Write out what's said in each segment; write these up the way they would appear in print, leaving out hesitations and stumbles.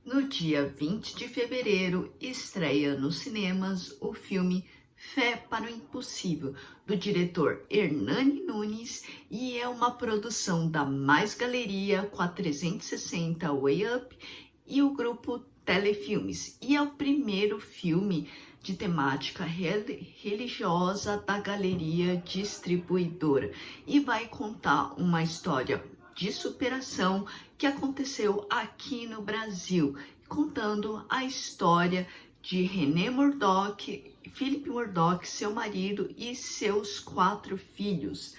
No dia 20 de fevereiro, estreia nos cinemas o filme Fé para o Impossível, do diretor Hernani Nunes, e é uma produção da Mais Galeria com a 360 Way Up e o grupo Telefilmes. E é o primeiro filme de temática religiosa da Galeria Distribuidora e vai contar uma história de superação que aconteceu aqui no Brasil, contando a história de René Murdoch, Philip Murdoch, seu marido e seus 4 filhos.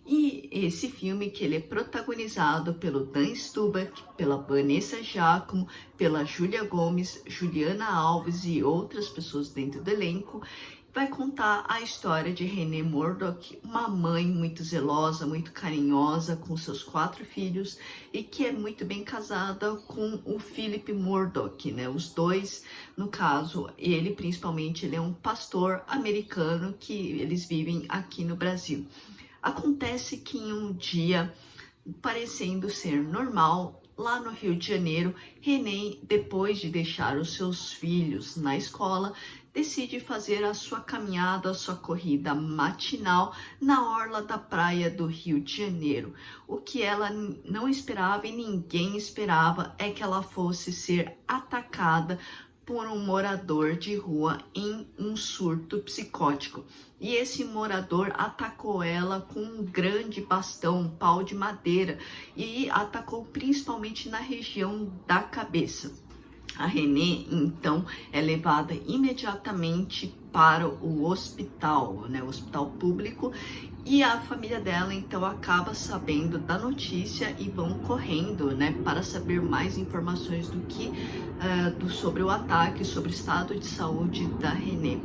E esse filme que ele é protagonizado pelo Dan Stubach, pela Vanessa Giacomo, pela Júlia Gomes, Juliana Alves e outras pessoas dentro do elenco, vai contar a história de René Murdoch, uma mãe muito zelosa, muito carinhosa com seus 4 filhos e que é muito bem casada com o Philip Murdoch, né? Os dois, no caso, ele principalmente, ele é um pastor americano que eles vivem aqui no Brasil. Acontece que em um dia, parecendo ser normal, lá no Rio de Janeiro, René, depois de deixar os seus filhos na escola, decide fazer a sua caminhada, a sua corrida matinal na orla da praia do Rio de Janeiro. O que ela não esperava e ninguém esperava é que ela fosse ser atacada por um morador de rua em um surto psicótico. E esse morador atacou ela com um grande bastão, um pau de madeira, e atacou principalmente na região da cabeça. A René, então, é levada imediatamente para o hospital, né, o hospital público, e a família dela, então, acaba sabendo da notícia e vão correndo, né, para saber mais informações sobre o ataque, sobre o estado de saúde da René.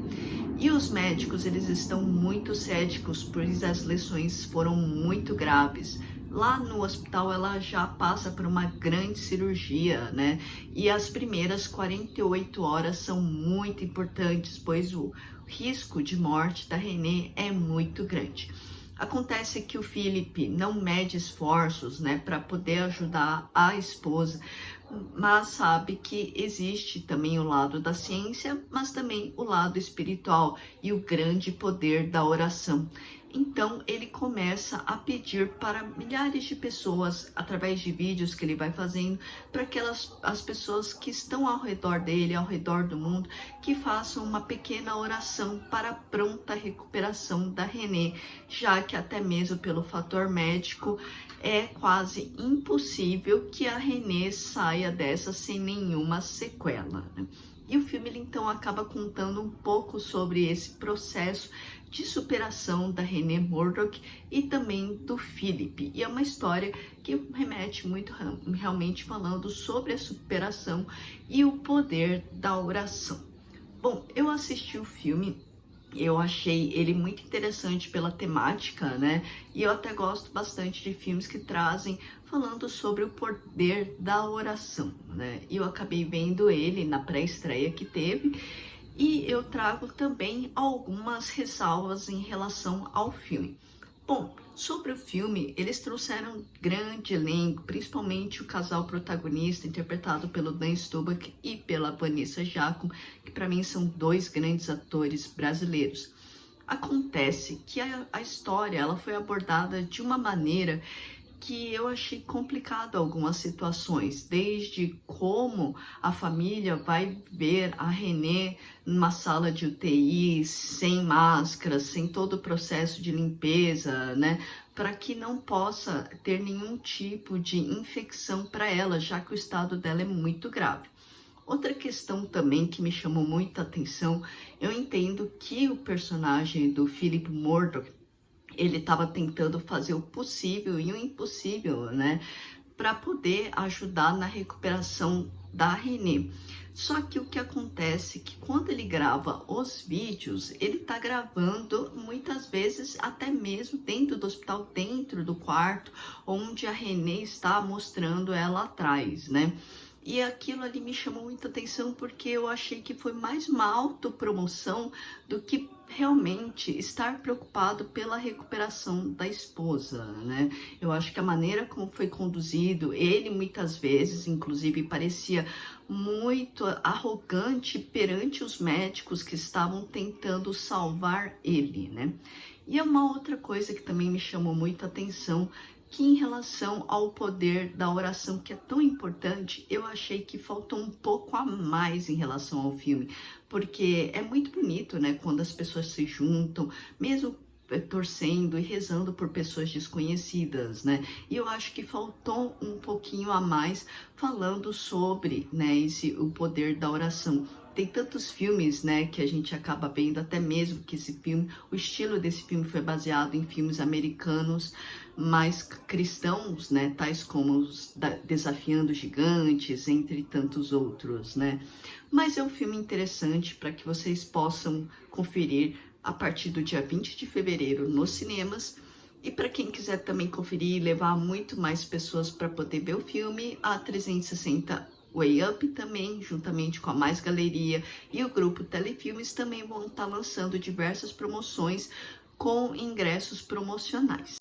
E os médicos, eles estão muito céticos, pois as lesões foram muito graves. Lá no hospital ela já passa por uma grande cirurgia, né? E as primeiras 48 horas são muito importantes, pois o risco de morte da René é muito grande. Acontece que o Philip não mede esforços, né, para poder ajudar a esposa, mas sabe que existe também o lado da ciência, mas também o lado espiritual e o grande poder da oração. Então ele começa a pedir para milhares de pessoas, através de vídeos que ele vai fazendo, para que as pessoas que estão ao redor dele, ao redor do mundo, que façam uma pequena oração para a pronta recuperação da René, já que até mesmo pelo fator médico é quase impossível que a René saia dessa sem nenhuma sequela, né? E o filme ele, então acaba contando um pouco sobre esse processo de superação da René Murdoch e também do Philip. E é uma história que remete muito realmente falando sobre a superação e o poder da oração. Bom, eu assisti o filme, eu achei ele muito interessante pela temática, né? E eu até gosto bastante de filmes que trazem falando sobre o poder da oração, né? E eu acabei vendo ele na pré-estreia que teve, e eu trago também algumas ressalvas em relação ao filme. Bom, sobre o filme, eles trouxeram um grande elenco, principalmente o casal protagonista, interpretado pelo Dan Stubach e pela Vanessa Giacomo, que para mim são 2 grandes atores brasileiros. Acontece que a história ela foi abordada de uma maneira que eu achei complicado algumas situações, desde como a família vai ver a René numa sala de UTI, sem máscara, sem todo o processo de limpeza, né? Para que não possa ter nenhum tipo de infecção para ela, já que o estado dela é muito grave. Outra questão também que me chamou muita atenção, eu entendo que o personagem do Philip Murdoch, ele estava tentando fazer o possível e o impossível, né, para poder ajudar na recuperação da René. Só que o que acontece é que quando ele grava os vídeos, ele tá gravando muitas vezes até mesmo dentro do hospital, dentro do quarto, onde a René está mostrando ela atrás, né? E aquilo ali me chamou muita atenção porque eu achei que foi mais uma autopromoção do que realmente estar preocupado pela recuperação da esposa, né? Eu acho que a maneira como foi conduzido, ele muitas vezes, inclusive, parecia muito arrogante perante os médicos que estavam tentando salvar ele, né? E é uma outra coisa que também me chamou muita atenção, que em relação ao poder da oração, que é tão importante, eu achei que faltou um pouco a mais em relação ao filme, porque é muito bonito, né, quando as pessoas se juntam, mesmo torcendo e rezando por pessoas desconhecidas, né? E eu acho que faltou um pouquinho a mais falando sobre, né, o poder da oração. Tem tantos filmes, né, que a gente acaba vendo, até mesmo que esse filme, o estilo desse filme foi baseado em filmes americanos, mais cristãos, né, tais como os Desafiando Gigantes, entre tantos outros, né. Mas é um filme interessante para que vocês possam conferir a partir do dia 20 de fevereiro nos cinemas. E para quem quiser também conferir e levar muito mais pessoas para poder ver o filme, a 360 Way Up também, juntamente com a Mais Galeria e o grupo Telefilmes, também vão estar lançando diversas promoções com ingressos promocionais.